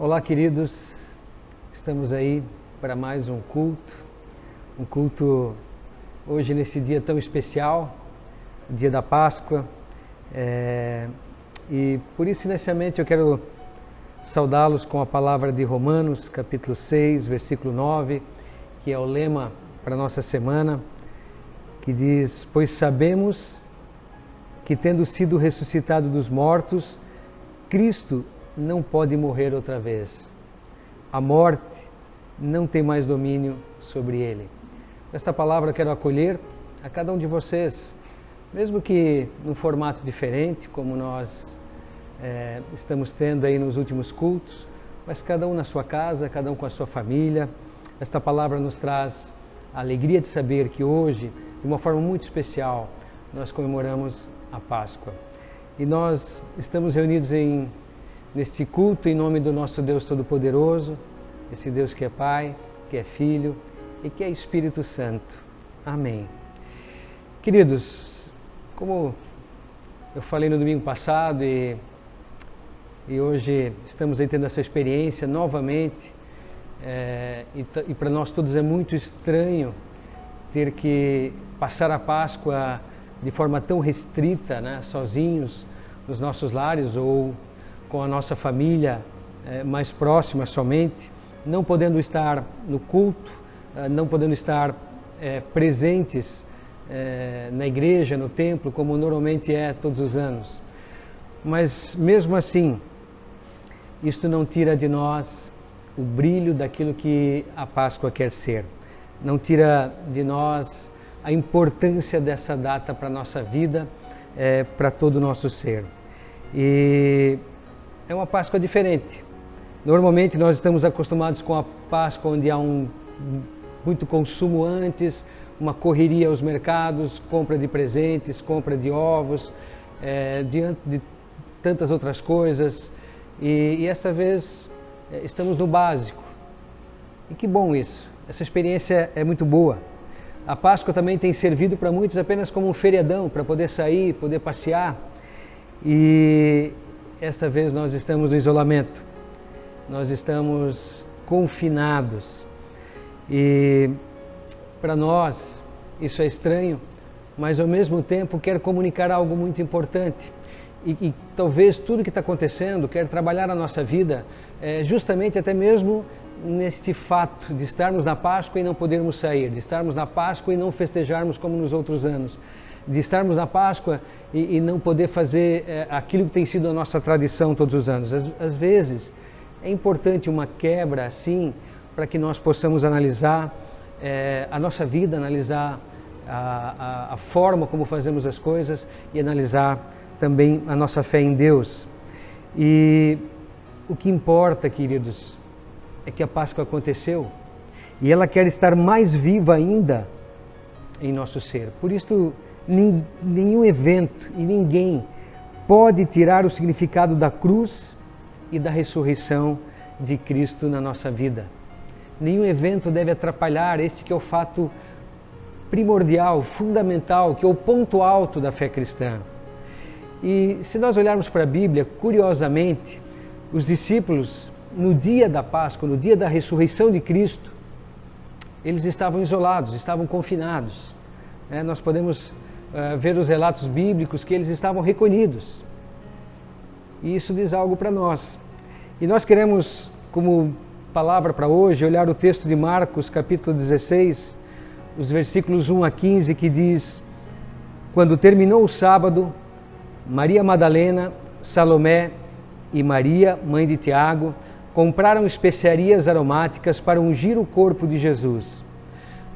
Olá, queridos, estamos aí para mais um culto hoje nesse dia tão especial, o dia da Páscoa, e por isso inicialmente eu quero saudá-los com a palavra de Romanos, capítulo 6, versículo 9, que é o lema para a nossa semana, que diz: pois sabemos que, tendo sido ressuscitado dos mortos, Cristo não pode morrer outra vez. A morte não tem mais domínio sobre ele. Esta palavra eu quero acolher a cada um de vocês, mesmo que num formato diferente, como nós estamos tendo aí nos últimos cultos, mas cada um na sua casa, cada um com a sua família. Esta palavra nos traz a alegria de saber que hoje, de uma forma muito especial, nós comemoramos a Páscoa. E nós estamos reunidos neste culto em nome do nosso Deus Todo-Poderoso, esse Deus que é Pai, que é Filho e que é Espírito Santo. Amém. Queridos, como eu falei no domingo passado e hoje estamos aí tendo essa experiência novamente, e para nós todos é muito estranho ter que passar a Páscoa de forma tão restrita, né, sozinhos nos nossos lares ou com a nossa família mais próxima somente, não podendo estar no culto, não podendo estar presentes na igreja, no templo, como normalmente é todos os anos. Mas mesmo assim, isto não tira de nós o brilho daquilo que a Páscoa quer ser. Não tira de nós a importância dessa data para a nossa vida, para todo o nosso ser. E é uma Páscoa diferente. Normalmente nós estamos acostumados com a Páscoa onde há muito consumo antes, uma correria aos mercados, compra de presentes, compra de ovos, diante de tantas outras coisas. E esta vez estamos no básico. E que bom isso. Essa experiência é muito boa. A Páscoa também tem servido para muitos apenas como um feriadão, para poder sair, poder passear. E esta vez nós estamos no isolamento. Nós estamos confinados. E para nós isso é estranho, mas ao mesmo tempo quer comunicar algo muito importante. E talvez tudo que está acontecendo quer trabalhar a nossa vida, justamente até mesmo neste fato de estarmos na Páscoa e não podermos sair, de estarmos na Páscoa e não festejarmos como nos outros anos, de estarmos na Páscoa e não poder fazer aquilo que tem sido a nossa tradição todos os anos. Às vezes é importante uma quebra assim, para que nós possamos analisar a nossa vida, analisar a forma como fazemos as coisas e analisar também a nossa fé em Deus. E o que importa, queridos, é que a Páscoa aconteceu e ela quer estar mais viva ainda em nosso ser. Por isso, nenhum evento e ninguém pode tirar o significado da cruz e da ressurreição de Cristo na nossa vida. Nenhum evento deve atrapalhar este que é o fato primordial, fundamental, que é o ponto alto da fé cristã. E se nós olharmos para a Bíblia, curiosamente, os discípulos, no dia da Páscoa, no dia da ressurreição de Cristo, eles estavam isolados, estavam confinados. Nós podemos ver os relatos bíblicos que eles estavam recolhidos. E isso diz algo para nós. E nós queremos, como palavra para hoje, olhar o texto de Marcos, capítulo 16, os versículos 1 a 15, que diz: quando terminou o sábado, Maria Madalena, Salomé e Maria, mãe de Tiago, compraram especiarias aromáticas para ungir o corpo de Jesus.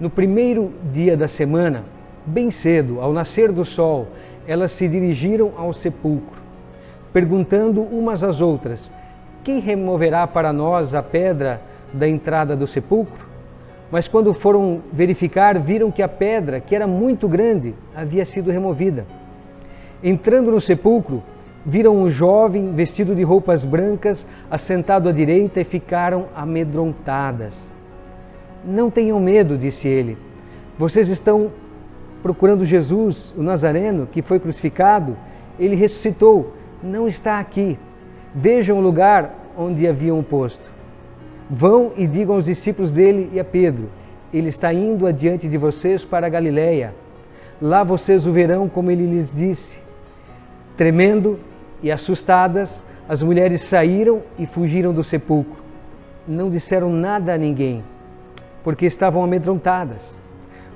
No primeiro dia da semana, bem cedo, ao nascer do sol, elas se dirigiram ao sepulcro, perguntando umas às outras: quem removerá para nós a pedra da entrada do sepulcro? Mas quando foram verificar, viram que a pedra, que era muito grande, havia sido removida. Entrando no sepulcro, viram um jovem vestido de roupas brancas, assentado à direita, e ficaram amedrontadas. Não tenham medo, disse ele. Vocês estão procurando Jesus, o Nazareno, que foi crucificado. Ele ressuscitou, não está aqui. Vejam o lugar onde haviam posto. Vão e digam aos discípulos dele e a Pedro: ele está indo adiante de vocês para a Galileia. Lá vocês o verão como ele lhes disse. Tremendo e assustadas, as mulheres saíram e fugiram do sepulcro. Não disseram nada a ninguém, porque estavam amedrontadas.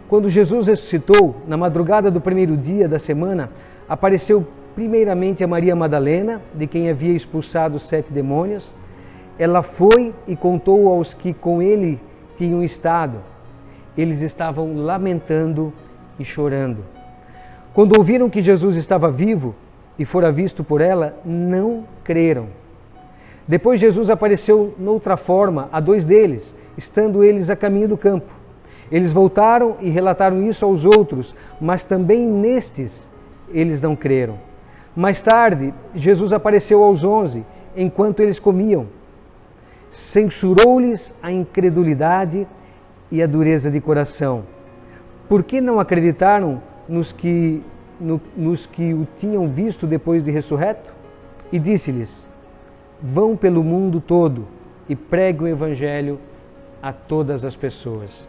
Quando Jesus ressuscitou, na madrugada do primeiro dia da semana, apareceu primeiramente a Maria Madalena, de quem havia expulsado os 7 demônios. Ela foi e contou aos que com ele tinham estado. Eles estavam lamentando e chorando. Quando ouviram que Jesus estava vivo e fora visto por ela, não creram. Depois Jesus apareceu noutra forma a 2 deles, estando eles a caminho do campo. Eles voltaram e relataram isso aos outros, mas também nestes eles não creram. Mais tarde, Jesus apareceu aos 11, enquanto eles comiam. Censurou-lhes a incredulidade e a dureza de coração. Por que não acreditaram nos que o tinham visto depois de ressurreto? E disse-lhes: vão pelo mundo todo e preguem o Evangelho a todas as pessoas.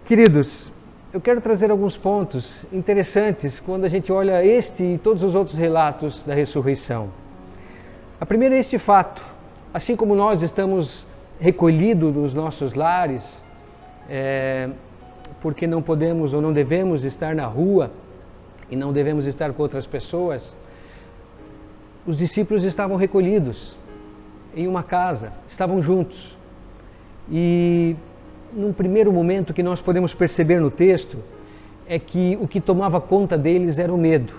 Queridos, eu quero trazer alguns pontos interessantes quando a gente olha este e todos os outros relatos da ressurreição. A primeira é este fato: assim como nós estamos recolhidos nos nossos lares, porque não podemos ou não devemos estar na rua e não devemos estar com outras pessoas, os discípulos estavam recolhidos em uma casa, estavam juntos. E num primeiro momento que nós podemos perceber no texto é que o que tomava conta deles era o medo.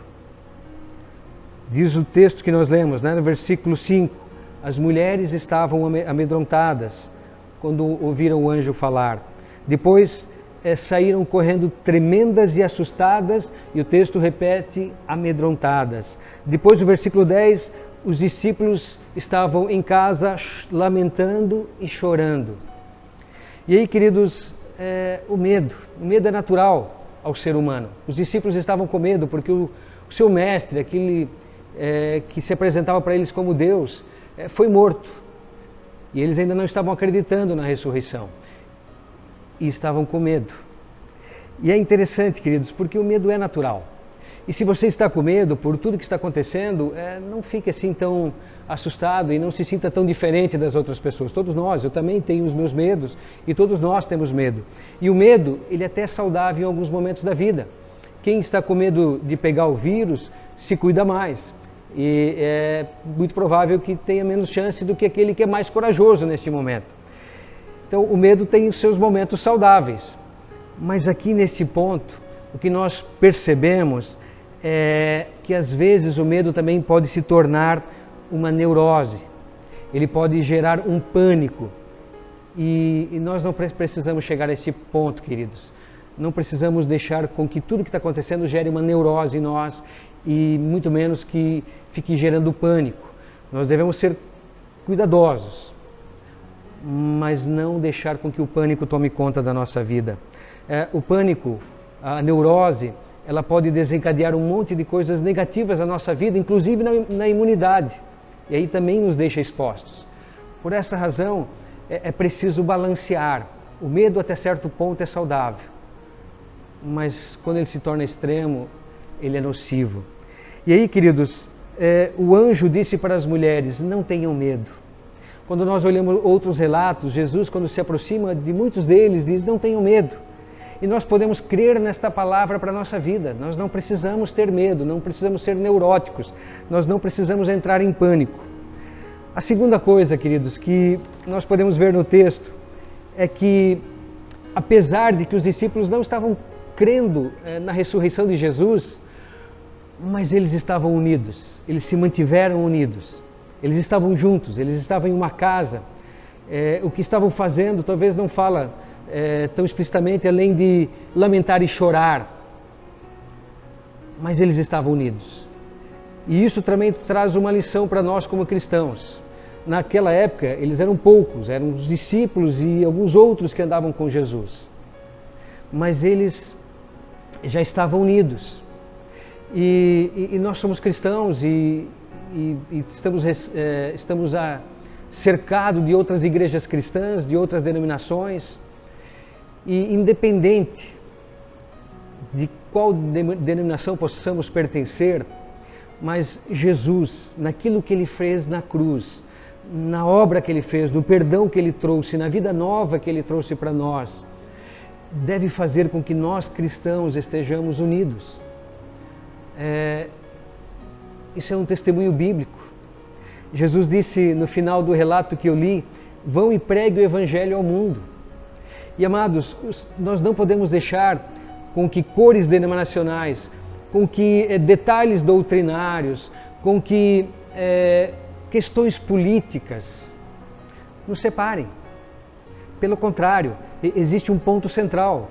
Diz o texto que nós lemos, no versículo 5, as mulheres estavam amedrontadas quando ouviram o anjo falar. Depois saíram correndo tremendas e assustadas, e o texto repete, amedrontadas. Depois do versículo 10, os discípulos estavam em casa lamentando e chorando. E aí, queridos, o medo é natural ao ser humano. Os discípulos estavam com medo porque o seu mestre, aquele que se apresentava para eles como Deus, foi morto. E eles ainda não estavam acreditando na ressurreição. E estavam com medo. E é interessante, queridos, porque o medo é natural. E se você está com medo por tudo que está acontecendo, não fique assim tão assustado e não se sinta tão diferente das outras pessoas. Todos nós, eu também tenho os meus medos e todos nós temos medo. E o medo, ele é até saudável em alguns momentos da vida. Quem está com medo de pegar o vírus, se cuida mais. E é muito provável que tenha menos chance do que aquele que é mais corajoso neste momento. Então, o medo tem os seus momentos saudáveis. Mas aqui neste ponto, o que nós percebemos é que às vezes o medo também pode se tornar uma neurose. Ele pode gerar um pânico. E nós não precisamos chegar a esse ponto, queridos. Não precisamos deixar com que tudo que está acontecendo gere uma neurose em nós e muito menos que fique gerando pânico. Nós devemos ser cuidadosos, mas não deixar com que o pânico tome conta da nossa vida. O pânico, a neurose, ela pode desencadear um monte de coisas negativas na nossa vida, inclusive na imunidade, e aí também nos deixa expostos. Por essa razão, é preciso balancear. O medo até certo ponto é saudável, mas quando ele se torna extremo, ele é nocivo. E aí, queridos, o anjo disse para as mulheres: não tenham medo. Quando nós olhamos outros relatos, Jesus, quando se aproxima de muitos deles, diz: não tenham medo. E nós podemos crer nesta palavra para a nossa vida. Nós não precisamos ter medo, não precisamos ser neuróticos, nós não precisamos entrar em pânico. A segunda coisa, queridos, que nós podemos ver no texto é que, apesar de que os discípulos não estavam crendo na ressurreição de Jesus, mas eles estavam unidos, eles se mantiveram unidos, eles estavam juntos, eles estavam em uma casa. O que estavam fazendo talvez não fala tão explicitamente, além de lamentar e chorar, mas eles estavam unidos. E isso também traz uma lição para nós como cristãos. Naquela época eles eram poucos, eram os discípulos e alguns outros que andavam com Jesus, mas eles já estavam unidos. E nós somos cristãos e estamos cercados de outras igrejas cristãs, de outras denominações, e independente de qual denominação possamos pertencer, mas Jesus, naquilo que Ele fez na cruz, na obra que Ele fez, no perdão que Ele trouxe, na vida nova que Ele trouxe para nós, deve fazer com que nós cristãos estejamos unidos. Isso é um testemunho bíblico. Jesus disse no final do relato que eu li: vão e pregue o Evangelho ao mundo. E amados, nós não podemos deixar com que cores denominacionais, com que detalhes doutrinários, com que questões políticas nos separem. Pelo contrário, existe um ponto central,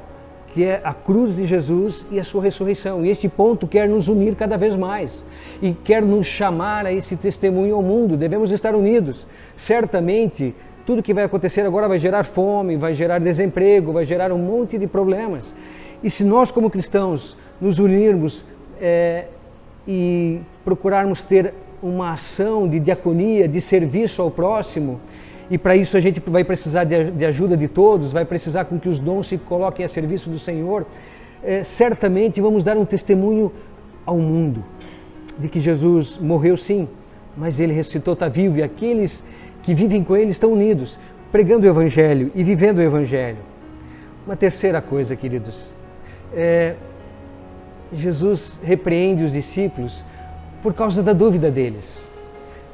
que é a cruz de Jesus e a sua ressurreição. E este ponto quer nos unir cada vez mais e quer nos chamar a esse testemunho ao mundo. Devemos estar unidos. Certamente, tudo que vai acontecer agora vai gerar fome, vai gerar desemprego, vai gerar um monte de problemas. E se nós, como cristãos, nos unirmos e procurarmos ter uma ação de diaconia, de serviço ao próximo, e para isso a gente vai precisar de ajuda de todos, vai precisar com que os dons se coloquem a serviço do Senhor, certamente vamos dar um testemunho ao mundo de que Jesus morreu sim, mas Ele ressuscitou, está vivo, e aqueles que vivem com Ele estão unidos, pregando o Evangelho e vivendo o Evangelho. Uma terceira coisa, queridos, Jesus repreende os discípulos por causa da dúvida deles.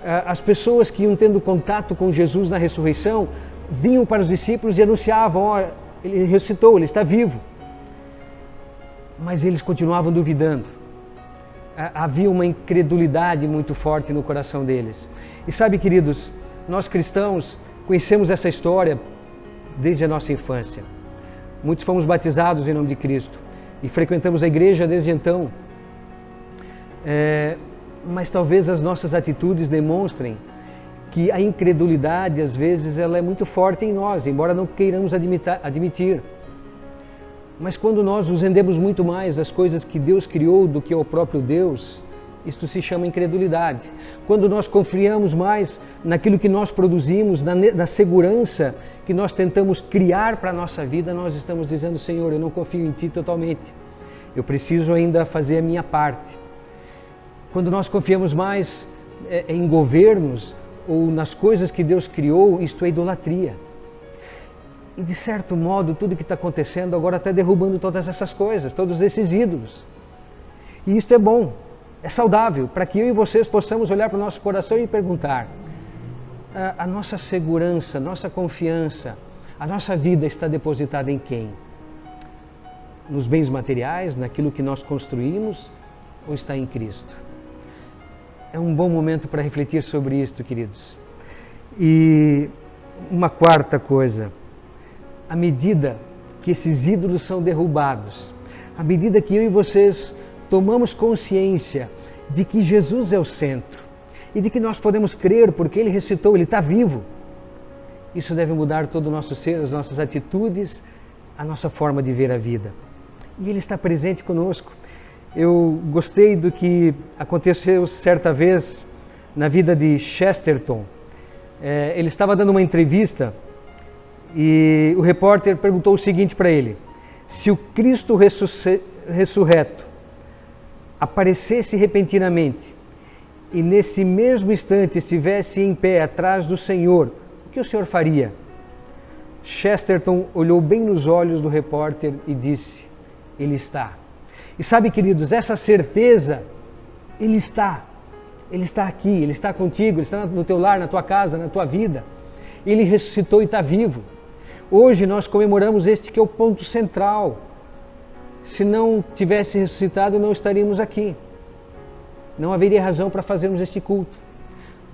As pessoas que iam tendo contato com Jesus na ressurreição vinham para os discípulos e anunciavam: Ele ressuscitou, Ele está vivo. Mas eles continuavam duvidando. Havia uma incredulidade muito forte no coração deles. E sabe, queridos, nós cristãos conhecemos essa história desde a nossa infância. Muitos fomos batizados em nome de Cristo e frequentamos a igreja desde então. Mas talvez as nossas atitudes demonstrem que a incredulidade, às vezes, ela é muito forte em nós, embora não queiramos admitir. Mas quando nós nos rendemos muito mais às coisas que Deus criou do que ao próprio Deus, isto se chama incredulidade. Quando nós confiamos mais naquilo que nós produzimos, na segurança que nós tentamos criar para a nossa vida, nós estamos dizendo: Senhor, eu não confio em Ti totalmente. Eu preciso ainda fazer a minha parte. Quando nós confiamos mais em governos ou nas coisas que Deus criou, isto é idolatria. E de certo modo, tudo que está acontecendo agora está derrubando todas essas coisas, todos esses ídolos. E isto é bom, é saudável, para que eu e vocês possamos olhar para o nosso coração e perguntar: a nossa segurança, nossa confiança, a nossa vida está depositada em quem? Nos bens materiais, naquilo que nós construímos, ou está em Cristo? É um bom momento para refletir sobre isto, queridos. E uma quarta coisa: à medida que esses ídolos são derrubados, à medida que eu e vocês tomamos consciência de que Jesus é o centro e de que nós podemos crer porque Ele ressuscitou, Ele está vivo, isso deve mudar todo o nosso ser, as nossas atitudes, a nossa forma de ver a vida. E Ele está presente conosco. Eu gostei do que aconteceu certa vez na vida de Chesterton. Ele estava dando uma entrevista e o repórter perguntou o seguinte para ele: se o Cristo ressurreto aparecesse repentinamente e nesse mesmo instante estivesse em pé atrás do Senhor, o que o Senhor faria? Chesterton olhou bem nos olhos do repórter e disse: Ele está. E sabe, queridos, essa certeza, Ele está aqui, Ele está contigo, Ele está no teu lar, na tua casa, na tua vida. Ele ressuscitou e está vivo. Hoje nós comemoramos este que é o ponto central. Se não tivesse ressuscitado, não estaríamos aqui. Não haveria razão para fazermos este culto.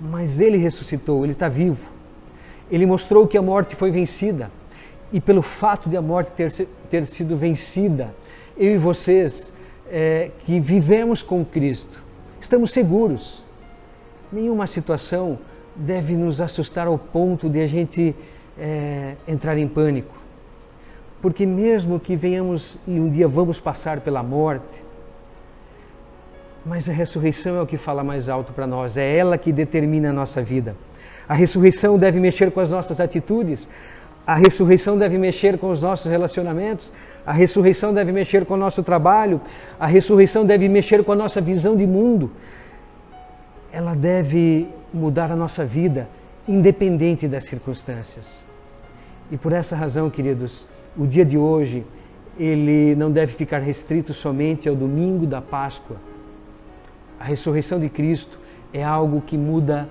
Mas Ele ressuscitou, Ele está vivo. Ele mostrou que a morte foi vencida. E pelo fato de a morte ter sido vencida, eu e vocês que vivemos com Cristo, estamos seguros. Nenhuma situação deve nos assustar ao ponto de a gente entrar em pânico. Porque mesmo que venhamos e um dia vamos passar pela morte, Mas a ressurreição é o que fala mais alto para nós, é ela que determina a nossa vida. A ressurreição deve mexer com as nossas atitudes, a ressurreição deve mexer com os nossos relacionamentos, a ressurreição deve mexer com o nosso trabalho, a ressurreição deve mexer com a nossa visão de mundo. Ela deve mudar a nossa vida, independente das circunstâncias. E por essa razão, queridos, o dia de hoje, ele não deve ficar restrito somente ao domingo da Páscoa. A ressurreição de Cristo é algo que muda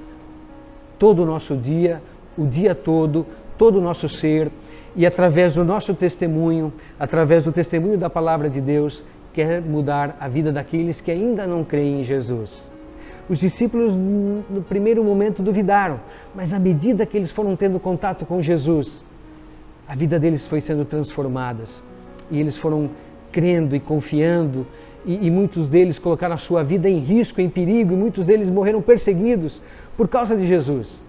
todo o nosso dia, o dia todo o nosso ser, e através do nosso testemunho, através do testemunho da Palavra de Deus, quer mudar a vida daqueles que ainda não creem em Jesus. Os discípulos no primeiro momento duvidaram, mas à medida que eles foram tendo contato com Jesus, a vida deles foi sendo transformada e eles foram crendo e confiando, e muitos deles colocaram a sua vida em risco, em perigo, e muitos deles morreram perseguidos por causa de Jesus.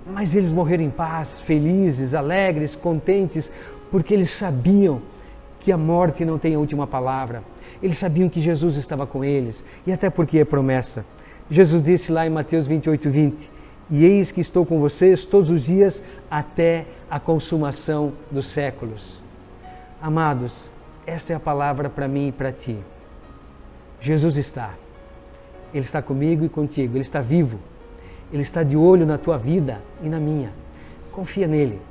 Mas eles morreram em paz, felizes, alegres, contentes, porque eles sabiam que a morte não tem a última palavra. Eles sabiam que Jesus estava com eles, e até porque é promessa. Jesus disse lá em Mateus 28:20, e eis que estou com vocês todos os dias até a consumação dos séculos. Amados, esta é a palavra para mim e para ti. Jesus está. Ele está comigo e contigo. Ele está vivo. Ele está de olho na tua vida e na minha. Confia nele.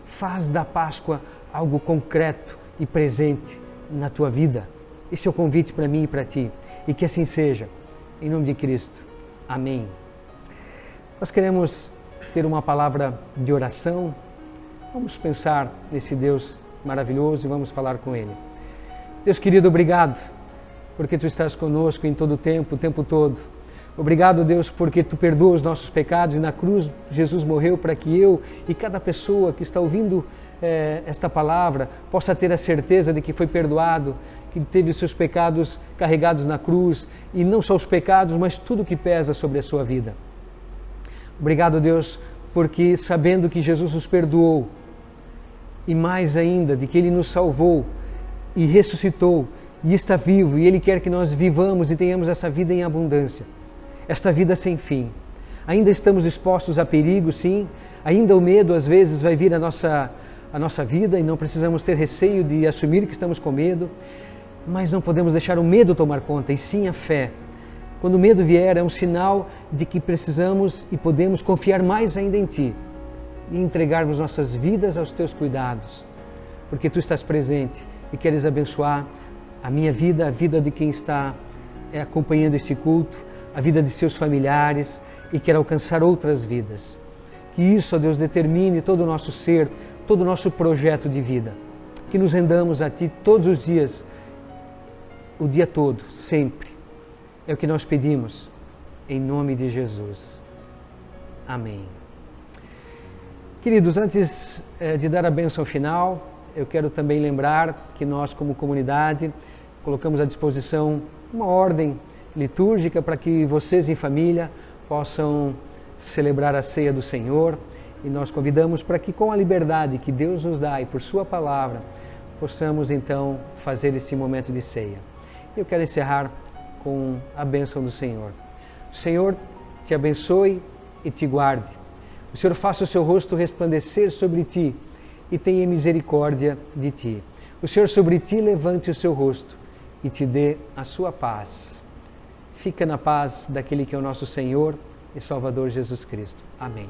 Faz da Páscoa algo concreto e presente na tua vida. Esse é o convite para mim e para ti. E que assim seja. Em nome de Cristo. Amém. Nós queremos ter uma palavra de oração. Vamos pensar nesse Deus maravilhoso e vamos falar com Ele. Deus querido, obrigado, porque Tu estás conosco em todo o tempo todo. Obrigado, Deus, porque Tu perdoa os nossos pecados e na cruz Jesus morreu para que eu e cada pessoa que está ouvindo esta palavra possa ter a certeza de que foi perdoado, que teve os seus pecados carregados na cruz, e não só os pecados, mas tudo que pesa sobre a sua vida. Obrigado, Deus, porque sabendo que Jesus nos perdoou, e mais ainda, de que Ele nos salvou e ressuscitou e está vivo, e Ele quer que nós vivamos e tenhamos essa vida em abundância, esta vida sem fim. Ainda estamos expostos a perigo, sim, ainda o medo às vezes vai vir à nossa vida e não precisamos ter receio de assumir que estamos com medo, mas não podemos deixar o medo tomar conta, e sim a fé. Quando o medo vier, é um sinal de que precisamos e podemos confiar mais ainda em Ti e entregarmos nossas vidas aos Teus cuidados, porque Tu estás presente e queres abençoar a minha vida, a vida de quem está acompanhando este culto, a vida de seus familiares, e quer alcançar outras vidas. Que isso, ó Deus, determine todo o nosso ser, todo o nosso projeto de vida. Que nos rendamos a Ti todos os dias, o dia todo, sempre. É o que nós pedimos, em nome de Jesus. Amém. Queridos, antes de dar a bênção final, eu quero também lembrar que nós, como comunidade, colocamos à disposição uma ordem litúrgica para que vocês em família possam celebrar a ceia do Senhor, e nós convidamos para que, com a liberdade que Deus nos dá e por Sua palavra, possamos então fazer esse momento de ceia. Eu quero encerrar com a bênção do Senhor. O Senhor te abençoe e te guarde. O Senhor faça o seu rosto resplandecer sobre ti e tenha misericórdia de ti. O Senhor sobre ti levante o seu rosto e te dê a sua paz. Fica na paz daquele que é o nosso Senhor e Salvador Jesus Cristo. Amém.